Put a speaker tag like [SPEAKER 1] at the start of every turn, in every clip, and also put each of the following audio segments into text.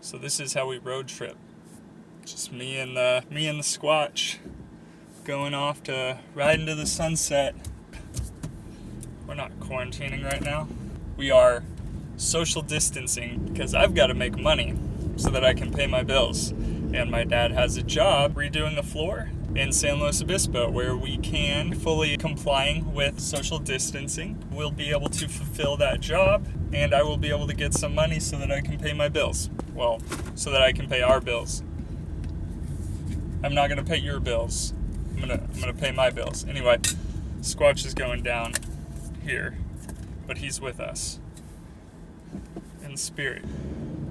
[SPEAKER 1] So this is how we road trip. Just me and the Squatch going off to ride into the sunset. We're not quarantining right now. We are social distancing because I've got to make money so that I can pay my bills. And my dad has a job redoing a floor in San Luis Obispo where we can, fully complying with social distancing, we'll be able to fulfill that job, and I will be able to get some money so that I can pay my bills. Well, so that I can pay our bills. I'm not going to pay your bills. I'm gonna pay my bills. Anyway, Squatch is going down here, but he's with us in spirit.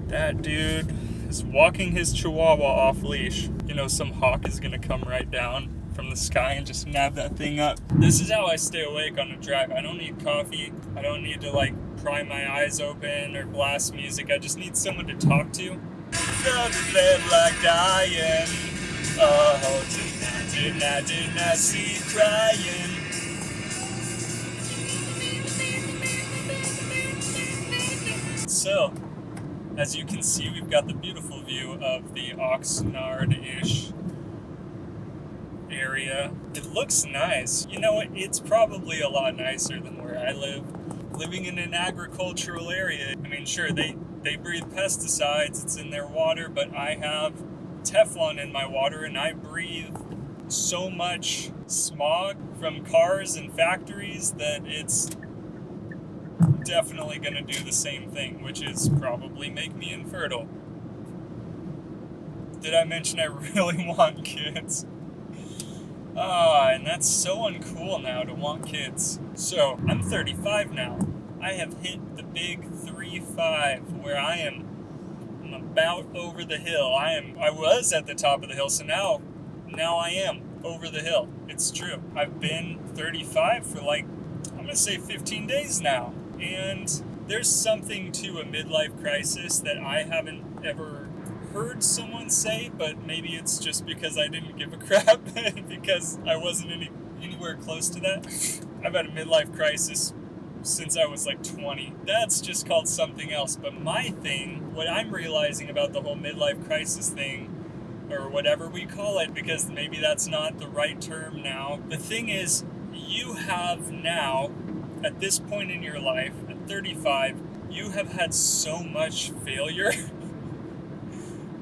[SPEAKER 1] That dude is walking his chihuahua off leash. You know, some hawk is gonna come right down from the sky and just nab that thing up. This is how I stay awake on a drive. I don't need coffee. I don't need to pry my eyes open or blast music. I just need someone to talk to. Don't live like dying. Oh, didn't I see you crying? So, as you can see, we've got the beautiful view of the Oxnard-ish area. It looks nice. You know what? It's probably a lot nicer than where I live. Living in an agricultural area, I mean, sure, they breathe pesticides, it's in their water, but I have Teflon in my water, and I breathe so much smog from cars and factories that it's definitely going to do the same thing, which is probably make me infertile. Did I mention I really want kids? And that's so uncool now to want kids. So, I'm 35 now. I have hit the big 3-5 where I'm about over the hill. I was at the top of the hill, so now I am over the hill. It's true. I've been 35 for I'm going to say 15 days now. And there's something to a midlife crisis that I haven't ever heard someone say, but maybe it's just because I didn't give a crap because I wasn't anywhere close to that. I've had a midlife crisis since I was 20. That's just called something else. But my thing, what I'm realizing about the whole midlife crisis thing, or whatever we call it, because maybe that's not the right term now. The thing is, you have now, at this point in your life, at 35, you have had so much failure.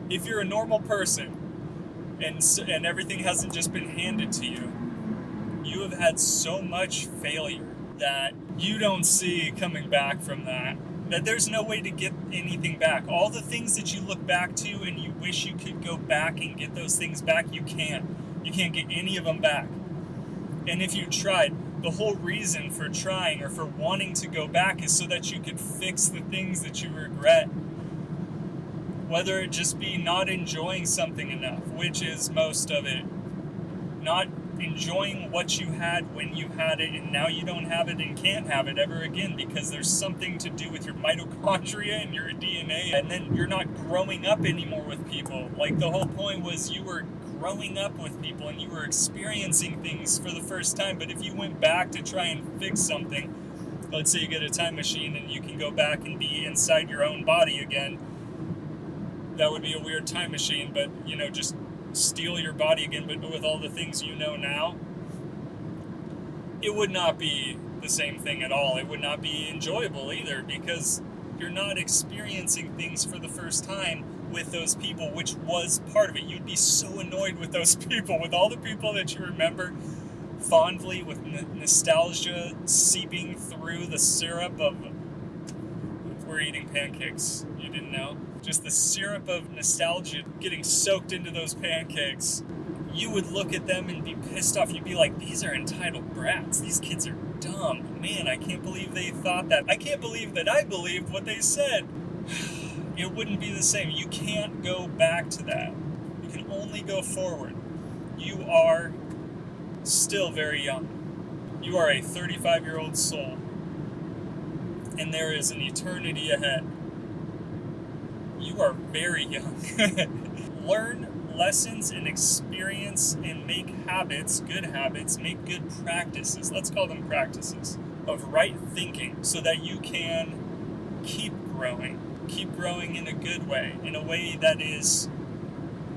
[SPEAKER 1] If you're a normal person and everything hasn't just been handed to you, you have had so much failure that you don't see coming back from that there's no way to get anything back. All the things that you look back to and you wish you could go back and get those things back, you can't. You can't get any of them back. And if you tried, the whole reason for trying or for wanting to go back is so that you could fix the things that you regret. Whether it just be not enjoying something enough, which is most of it. Not enjoying what you had when you had it, and now you don't have it and can't have it ever again because there's something to do with your mitochondria and your DNA, and then you're not growing up anymore with people. The whole point was you were growing up with people and you were experiencing things for the first time. But if you went back to try and fix something, let's say you get a time machine and you can go back and be inside your own body again, that would be a weird time machine, but just steal your body again, but with all the things you know now, it would not be the same thing at all. It would not be enjoyable either because you're not experiencing things for the first time with those people, which was part of it. You'd be so annoyed with those people, with all the people that you remember fondly, with nostalgia seeping through the syrup of... We're eating pancakes. You didn't know? Just the syrup of nostalgia getting soaked into those pancakes. You would look at them and be pissed off. You'd be like, these are entitled brats. These kids are dumb. Man, I can't believe they thought that. I can't believe that I believed what they said. It wouldn't be the same. You can't go back to that. You can only go forward. You are still very young. You are a 35-year-old soul. And there is an eternity ahead. You are very young. Learn lessons and experience and make habits, good habits, make good practices. Let's call them practices of right thinking so that you can keep growing. keep growing in a good way, in a way that is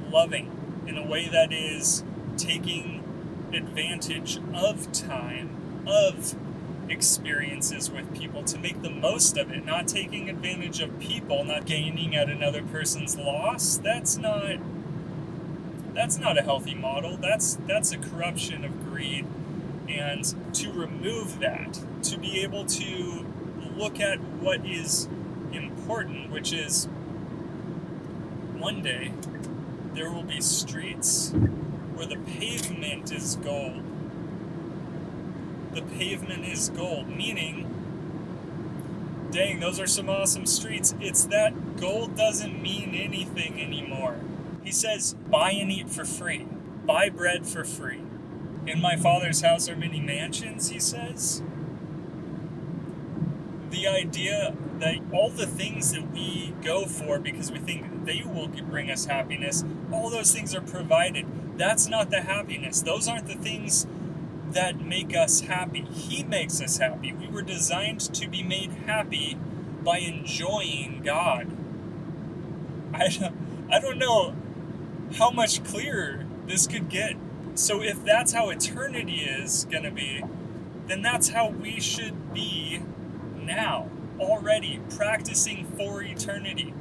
[SPEAKER 1] loving, in a way that is taking advantage of time, of experiences with people to make the most of it, not taking advantage of people, not gaining at another person's loss. That's not a healthy model. That's a corruption of greed. And to remove that, to be able to look at what is important, which is one day there will be streets where the pavement is gold. The pavement is gold, meaning, dang, those are some awesome streets. It's that gold doesn't mean anything anymore. He says, buy and eat for free. Buy bread for free. In my Father's house are many mansions, he says. The idea that all the things that we go for because we think they will bring us happiness, all those things are provided. That's not the happiness. Those aren't the things that make us happy. He makes us happy. We were designed to be made happy by enjoying God. I don't know how much clearer this could get. So if that's how eternity is going to be, then that's how we should be now, already practicing for eternity.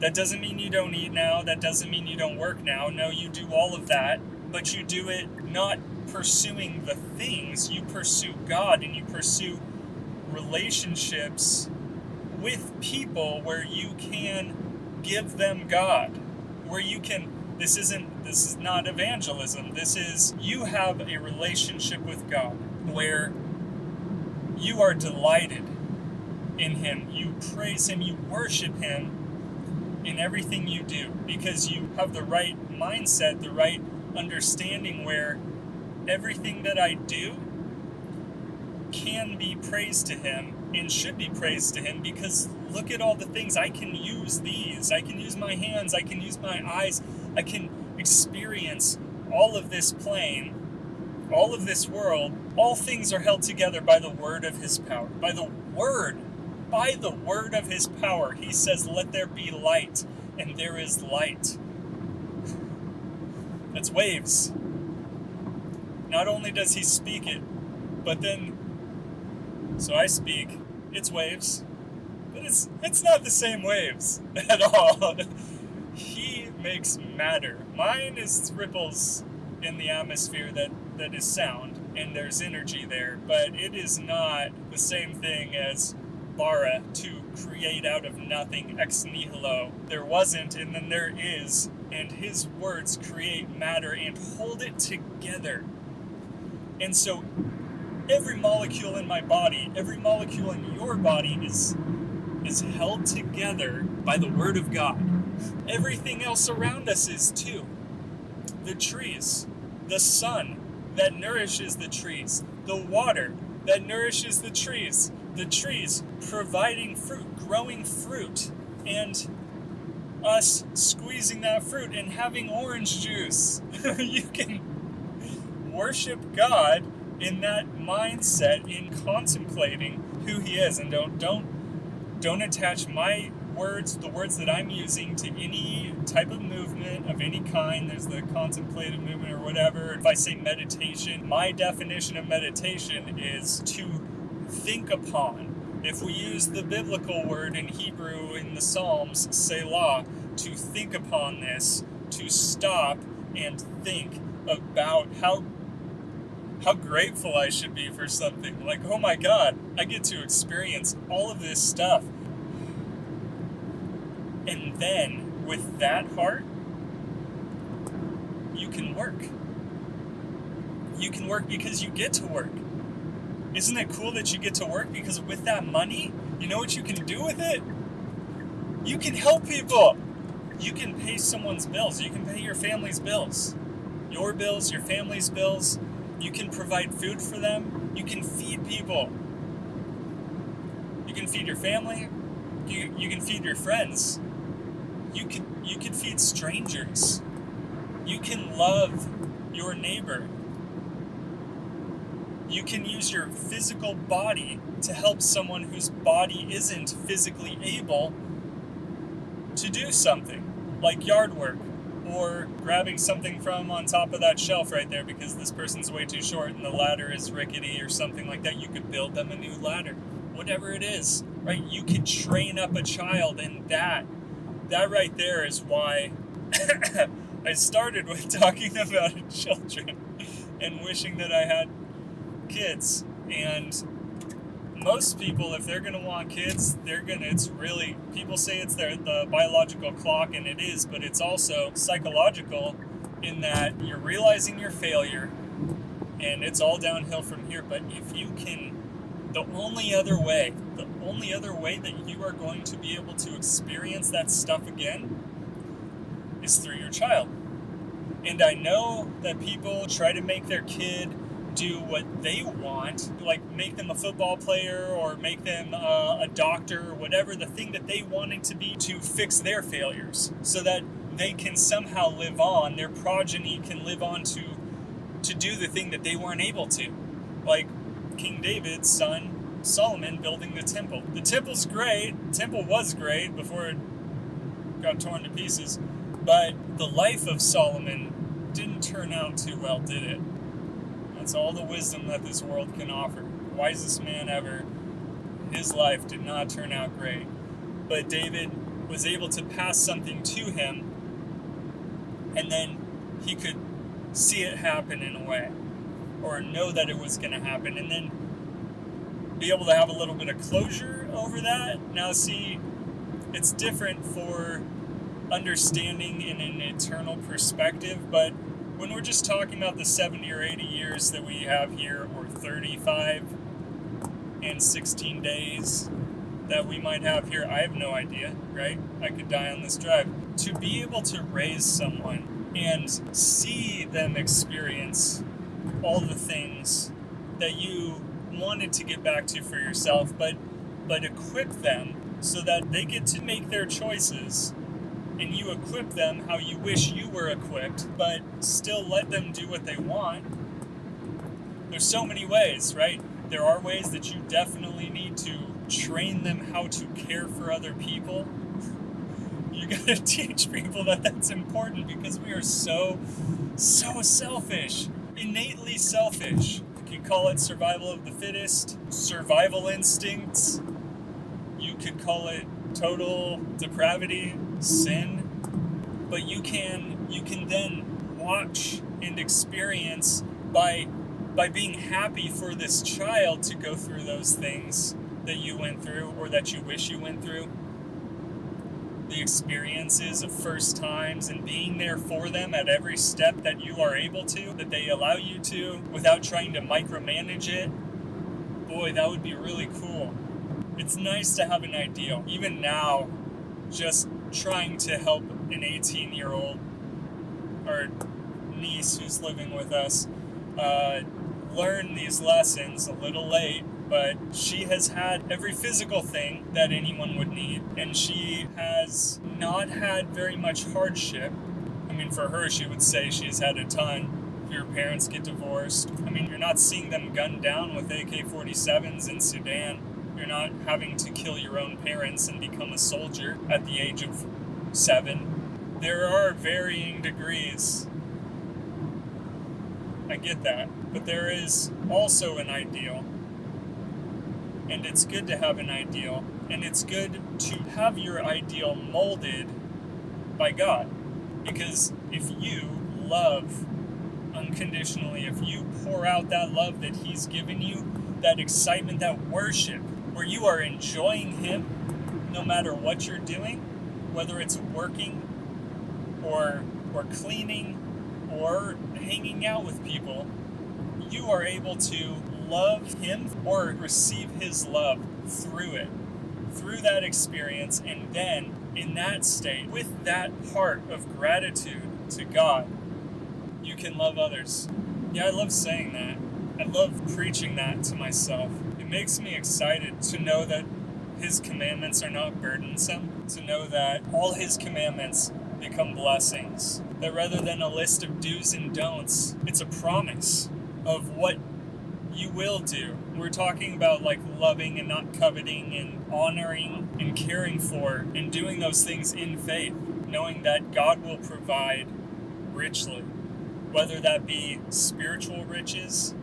[SPEAKER 1] That doesn't mean you don't eat now. That doesn't mean you don't work now. No, you do all of that, but you do it not pursuing the things. You pursue God, and you pursue relationships with people where you can give them God, where you can, this is not evangelism. This is, you have a relationship with God where you are delighted in Him. You praise Him. You worship Him in everything you do because you have the right mindset, the right understanding where everything that I do can be praised to Him and should be praised to Him, because look at all the things. I can use these. I can use my hands. I can use my eyes. I can experience all of this plane, all of this world. All things are held together by the word of His power. By the word of His power. He says, let there be light, and there is light. That's waves. Not only does He speak it, but then, so I speak, it's waves, but it's not the same waves at all. He makes matter. Mine is ripples in the atmosphere that is sound, and there's energy there, but it is not the same thing as bara, to create out of nothing, ex nihilo. There wasn't, and then there is, and His words create matter and hold it together. And so every molecule in my body, every molecule in your body is held together by the word of God. Everything else around us is too. The trees, the sun that nourishes the trees, the water that nourishes the trees providing fruit, growing fruit, and us squeezing that fruit and having orange juice. You can worship God in that mindset, in contemplating who He is, and don't attach my words, the words that I'm using, to any type of movement of any kind. There's the contemplative movement or whatever. If I say meditation, my definition of meditation is to think upon. If we use the biblical word in Hebrew in the Psalms, Selah, to think upon this, to stop and think about how grateful I should be for something. Like, oh my God, I get to experience all of this stuff. And then, with that heart, you can work. You can work because you get to work. Isn't it cool that you get to work? Because with that money, you know what you can do with it? You can help people. You can pay someone's bills. You can pay your family's bills. Your bills, your family's bills. You can provide food for them. You can feed people. You can feed your family. You can feed your friends. You can feed strangers. You can love your neighbor. You can use your physical body to help someone whose body isn't physically able to do something, like yard work, or grabbing something from on top of that shelf right there because this person's way too short and the ladder is rickety or something like that. You could build them a new ladder. Whatever it is, right? You could train up a child, and that right there is why I started with talking about children and wishing that I had kids. And most people, if they're going to want kids, people say it's the biological clock, and it is, but it's also psychological in that you're realizing your failure and it's all downhill from here. But if you can, the only other way that you are going to be able to experience that stuff again is through your child. And I know that people try to make their kid do what they want, like make them a football player or make them a doctor or whatever, the thing that they wanted to be, to fix their failures so that they can somehow live on, their progeny can live on to do the thing that they weren't able to. Like King David's son, Solomon, building the temple. The temple's great. The temple was great before it got torn to pieces. But the life of Solomon didn't turn out too well, did it? That's all the wisdom that this world can offer. Wisest man ever. His life did not turn out great. But David was able to pass something to him, and then he could see it happen in a way, or know that it was going to happen, and then be able to have a little bit of closure over that. Now see, it's different for understanding in an eternal perspective, but when we're just talking about the 70 or 80 years that we have here, or 35 and 16 days that we might have here, I have no idea, right? I could die on this drive. To be able to raise someone and see them experience all the things that you wanted to get back to for yourself, but equip them so that they get to make their choices, and you equip them how you wish you were equipped, but still let them do what they want. There's so many ways, right? There are ways that you definitely need to train them how to care for other people. You gotta teach people that that's important, because we are so selfish, innately selfish. You could call it survival of the fittest, survival instincts. You could call it total depravity, sin. But you can then watch and experience by being happy for this child to go through those things that you went through, or that you wish you went through. The experiences of first times, and being there for them at every step that you are able to, that they allow you to, without trying to micromanage it. Boy, that would be really cool. It's nice to have an ideal. Even now, just trying to help an 18-year-old, our niece who's living with us, learn these lessons a little late, but she has had every physical thing that anyone would need, and she has not had very much hardship. I mean, for her, she would say she's had a ton. Your parents get divorced. I mean, you're not seeing them gunned down with AK-47s in Sudan. You're not having to kill your own parents and become a soldier at the age of 7. There are varying degrees. I get that. But there is also an ideal. And it's good to have an ideal. And it's good to have your ideal molded by God. Because if you love unconditionally, if you pour out that love that He's given you, that excitement, that worship, where you are enjoying Him no matter what you're doing, whether it's working or cleaning or hanging out with people, you are able to love Him or receive His love through it, through that experience, and then in that state, with that heart of gratitude to God, you can love others. Yeah, I love saying that. I love preaching that to myself. It makes me excited to know that His commandments are not burdensome, to know that all His commandments become blessings, that rather than a list of do's and don'ts, it's a promise of what you will do. We're talking about like loving and not coveting and honoring and caring for and doing those things in faith, knowing that God will provide richly, whether that be spiritual riches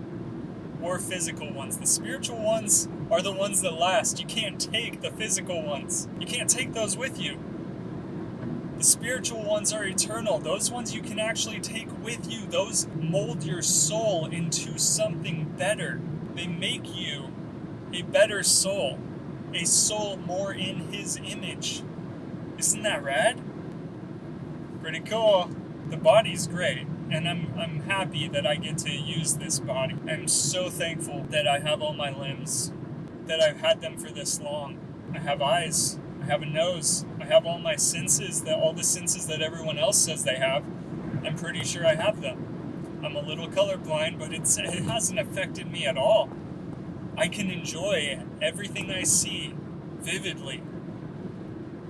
[SPEAKER 1] or physical ones. The spiritual ones are the ones that last. You can't take the physical ones. You can't take those with you. The spiritual ones are eternal. Those ones you can actually take with you. Those mold your soul into something better. They make you a better soul. A soul more in His image. Isn't that rad? Pretty cool. The body's great. And I'm happy that I get to use this body. I'm so thankful that I have all my limbs, that I've had them for this long. I have eyes, I have a nose, I have all my senses, all the senses that everyone else says they have. I'm pretty sure I have them. I'm a little colorblind, but it hasn't affected me at all. I can enjoy everything I see vividly.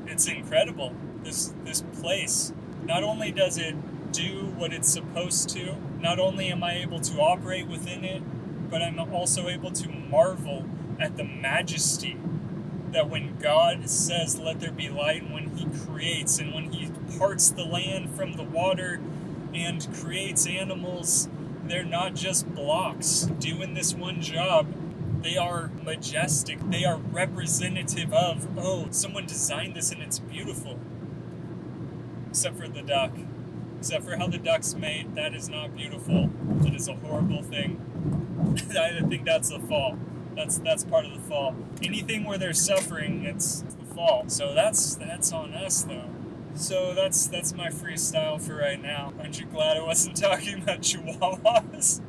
[SPEAKER 1] It's incredible, this place. Not only does it do what it's supposed to, not only am I able to operate within it, but I'm also able to marvel at the majesty that when God says, let there be light, and when He creates, and when He parts the land from the water and creates animals, they're not just blocks doing this one job. They are majestic. They are representative of, oh, someone designed this and it's beautiful. Except for the duck. Except for how the duck's made, that is not beautiful. That is a horrible thing. I think that's the fall. That's part of the fall. Anything where there's suffering, it's the fall. So that's on us though. So that's my freestyle for right now. Aren't you glad I wasn't talking about chihuahuas?